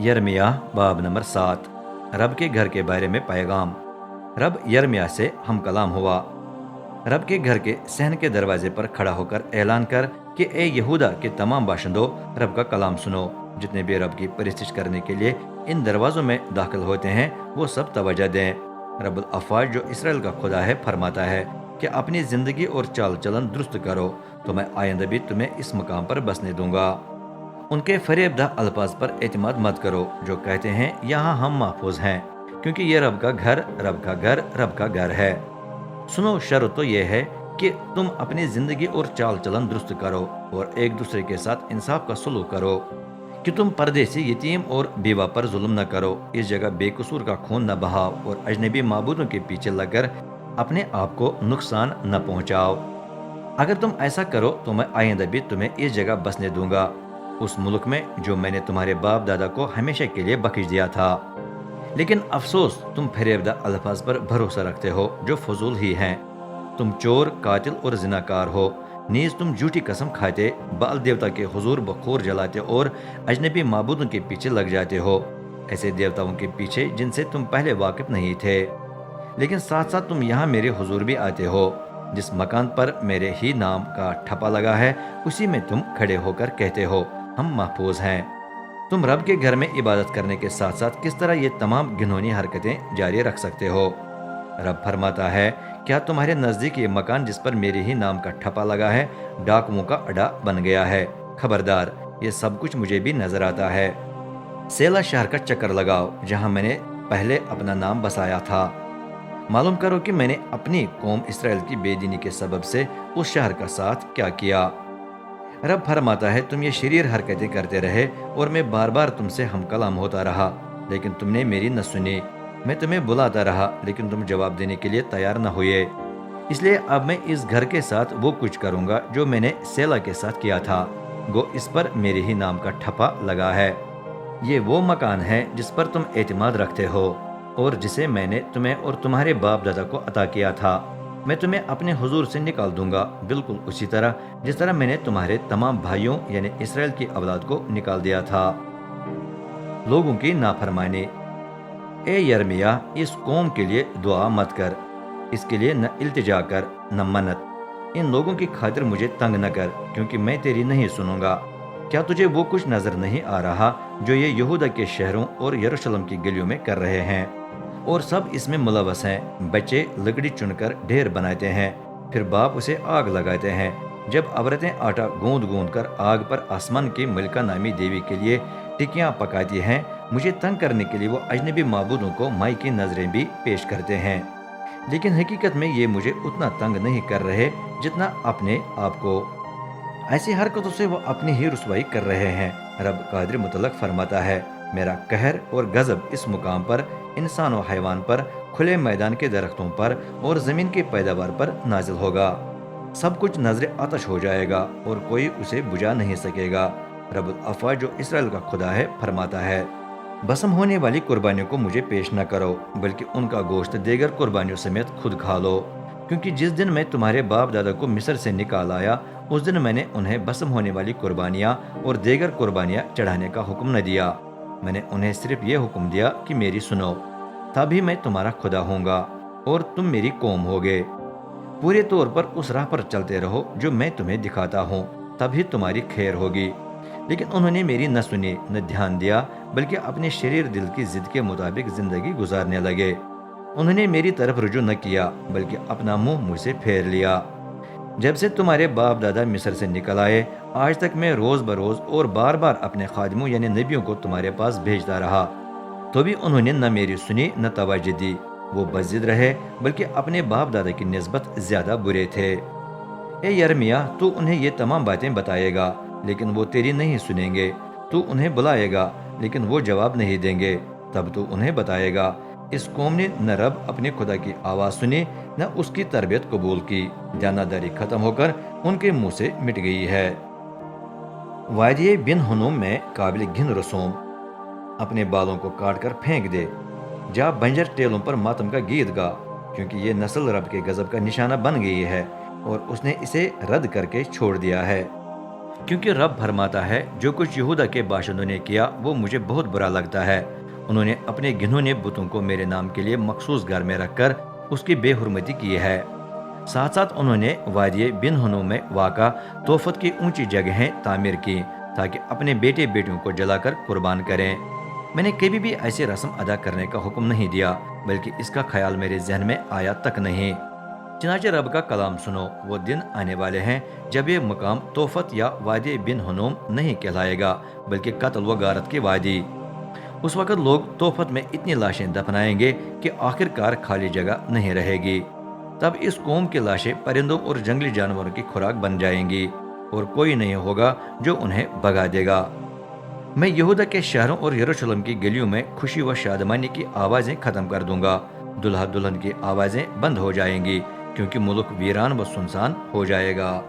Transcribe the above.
यिर्मयाह बाब नंबर 7। रब के घर के बारे में पैगाम। रब यिर्मयाह से हम कलाम हुआ। रब के घर के सहन के दरवाजे पर खड़ा होकर ऐलान कर कि ए यहूदा के तमाम बाशिंदों, रब का कलाम सुनो। जितने भी रब की परस्तिश करने के लिए इन दरवाजों में दाखिल होते हैं वो सब तवज्जो दें। रब्बुल अफ़वाज जो इसराइल का खुदा है फरमाता है कि अपनी ज़िंदगी और चाल चलन दुरुस्त करो तो मैं आइंदा भी तुम्हें इस मकाम पर बसने दूंगा। उनके फरेबदा अल्फाज पर एतमाद मत करो जो कहते हैं यहाँ हम महफूज हैं, क्योंकि ये रब का घर, रब का घर, रब का घर है। सुनो, शर्त तो ये है कि तुम अपनी जिंदगी और चाल चलन दुरुस्त करो और एक दूसरे के साथ इंसाफ का सलूक करो, कि तुम परदेसी, यतीम और बेवा पर जुल्म न करो। इस जगह बेकसूर का खून न बहाओ और अजनबी माबूदों के पीछे लगकर अपने आप को नुकसान न पहुंचाओ। अगर तुम ऐसा करो तो मैं आइंदा भी तुम्हें इस जगह बसने दूंगा, उस मुल्क में जो मैंने तुम्हारे बाप दादा को हमेशा के लिए बख्श दिया था। लेकिन अफसोस, तुम फरेबदा अल्फाज पर भरोसा रखते हो जो फजूल ही हैं। तुम चोर, कातिल और जिनाकार हो। नीज तुम झूठी कसम खाते, बाल देवता के हुजूर बखूर जलाते और अजनबी माबूदों के पीछे लग जाते हो, ऐसे देवताओं के पीछे जिनसे तुम पहले वाकिफ नहीं थे। लेकिन साथ साथ तुम यहाँ मेरे हुजूर भी आते हो। जिस मकान पर मेरे ही नाम का ठप्पा लगा है उसी में तुम खड़े होकर कहते हो हम महफूज हैं। तुम रब के घर में इबादत करने के साथ साथ किस तरह ये तमाम घिनौनी हरकतें जारी रख सकते हो? रब फरमाता है, क्या तुम्हारे नज़दीक ये मकान जिस पर मेरे ही नाम का ठप्पा लगा है डाकुओं का अड्डा बन गया है? खबरदार, ये सब कुछ मुझे भी नजर आता है। सेला शहर का चक्कर लगाओ जहां मैंने पहले अपना नाम बसाया था। मालूम करो कि मैंने अपनी कौम इसराइल की बेदीनी के सबब से उस शहर का साथ क्या किया। रब फरमाता है, तुम ये शरीर हरकतें करते रहे और मैं बार बार तुमसे हम कलाम होता रहा, लेकिन तुमने मेरी न सुनी। मैं तुम्हें बुलाता रहा लेकिन तुम जवाब देने के लिए तैयार न हुए। इसलिए अब मैं इस घर के साथ वो कुछ करूंगा जो मैंने सेला के साथ किया था, गो इस पर मेरे ही नाम का ठप्पा लगा है। ये वो मकान है जिस पर तुम एतमाद रखते हो और जिसे मैंने तुम्हें और तुम्हारे बाप दादा को अता किया था। मैं तुम्हें अपने हुजूर से निकाल दूंगा, बिल्कुल उसी तरह जिस तरह मैंने तुम्हारे तमाम भाइयों यानी इसराइल की औलाद को निकाल दिया था। लोगों की नाफरमानी। ए यिर्मयाह, इस कौम के लिए दुआ मत कर, इसके लिए न इल्तिजा कर न मन्नत। इन लोगों की खातिर मुझे तंग न कर, क्योंकि मैं तेरी नहीं सुनूंगा। क्या तुझे वो कुछ नजर नहीं आ रहा जो ये यहूदा के शहरों और यरूशलेम की गलियों में कर रहे हैं? और सब इसमें मुलवस हैं। बच्चे लकड़ी चुनकर ढेर बनाते हैं, फिर बाप उसे आग लगाते हैं। जब औरतें आटा गूंद गूंद कर आग पर आसमान की मलिका नामी देवी के लिए टिकियां पकाती हैं, मुझे तंग करने के लिए वो अजनबी माबूदों को माई की नजरें भी पेश करते हैं। लेकिन हकीकत में ये मुझे उतना तंग नहीं कर रहे जितना अपने आप को। ऐसी हरकतों से वो अपनी ही रुसवाई कर रहे हैं। रब कादिर मुतलक फरमाता है, मेरा कहर और गजब इस मुकाम पर, इंसान और हैवान पर, खुले मैदान के दरख्तों पर और जमीन की पैदावार पर नाजिल होगा। सब कुछ नजर आतश हो जाएगा और कोई उसे बुझा नहीं सकेगा। रब्बुल अफ़वाज जो इसराइल का खुदा है फरमाता है, बसम होने वाली कुर्बानियों को मुझे पेश न करो, बल्कि उनका गोश्त देगर कुर्बानियों समेत खुद खा लो, क्योंकि जिस दिन मैं तुम्हारे बाप दादा को मिस्र से निकाल आया उस दिन मैंने उन्हें बसम होने वाली कुर्बानियाँ और देगर कुर्बानियाँ चढ़ाने का हुक्म न दिया। मैंने उन्हें सिर्फ ये हुक्म दिया कि मेरी सुनो, तभी मैं तुम्हारा खुदा होऊंगा और तुम मेरी कौम होगे। पूरे तौर पर उस राह पर चलते रहो जो मैं तुम्हें दिखाता हूँ, तभी तुम्हारी खैर होगी। लेकिन उन्होंने मेरी न सुनी न ध्यान दिया, बल्कि अपने शरीर दिल की जिद के मुताबिक जिंदगी गुजारने लगे। उन्होंने मेरी तरफ रुजू न किया, बल्कि अपना मुंह मुझसे फेर लिया। जब से तुम्हारे बाप दादा मिस्र से निकल आए आज तक मैं रोज बरोज और बार बार अपने खादिमों यानी नबियों को तुम्हारे पास भेजता रहा, तो भी उन्होंने न मेरी सुनी न तवज्जो दी। वो बज़िद रहे, बल्कि अपने बाप दादा की निस्बत ज्यादा बुरे थे। ए यिर्मयाह, तू उन्हें ये तमाम बातें बताएगा, लेकिन वो तेरी नहीं सुनेंगे। तू उन्हें बुलाएगा, लेकिन वो जवाब नहीं देंगे। तब तू उन्हें बताएगा, इस कौम ने न रब अपने खुदा की आवाज़ सुनी न उसकी तरबियत कबूल की। जानादारी खत्म होकर उनके मुंह से मिट गई है। वादिये बिन हुनूम में काबिल घिन रसूम, अपने बालों को काट कर फेंक दे। जा बंजर टेलों पर मातम का गीत गा, क्योंकि ये नस्ल रब के गजब का निशाना बन गई है और उसने इसे रद्द करके छोड़ दिया है। کیونکہ رب فرماتا ہے جو کچھ یہودا کے باشندوں نے کیا وہ مجھے بہت برا لگتا ہے۔ انہوں نے اپنے گھنونے بتوں کو میرے نام کے لیے مخصوص گھر میں رکھ کر اس کی بے حرمتی کی ہے۔ ساتھ ساتھ انہوں نے وادی بن ہنوم میں واقع توفت کی اونچی جگہیں تعمیر کی تاکہ اپنے بیٹے بیٹیوں کو جلا کر قربان کریں۔ میں نے کبھی بھی ایسی رسم ادا کرنے کا حکم نہیں دیا، بلکہ اس کا خیال میرے ذہن میں آیا تک نہیں۔ چنانچہ رب کا کلام سنو، وہ دن آنے والے ہیں جب یہ مقام توفت یا وادی بن ہنوم نہیں کہلائے گا بلکہ قتل و غارت کی وادی۔ اس وقت لوگ توفت میں اتنی لاشیں دفنائیں گے کہ آخر کار خالی جگہ نہیں رہے گی۔ تب اس قوم کی لاشیں پرندوں اور جنگلی جانوروں کی خوراک بن جائیں گی اور کوئی نہیں ہوگا جو انہیں بھگا دے گا۔ میں یہودا کے شہروں اور یروشلم کی گلیوں میں خوشی و شادمانی کی آوازیں ختم کر دوں گا، دلہا دلہن کی آوازیں بند ہو جائیں گی، کیونکہ ملک ویران و سنسان ہو جائے گا۔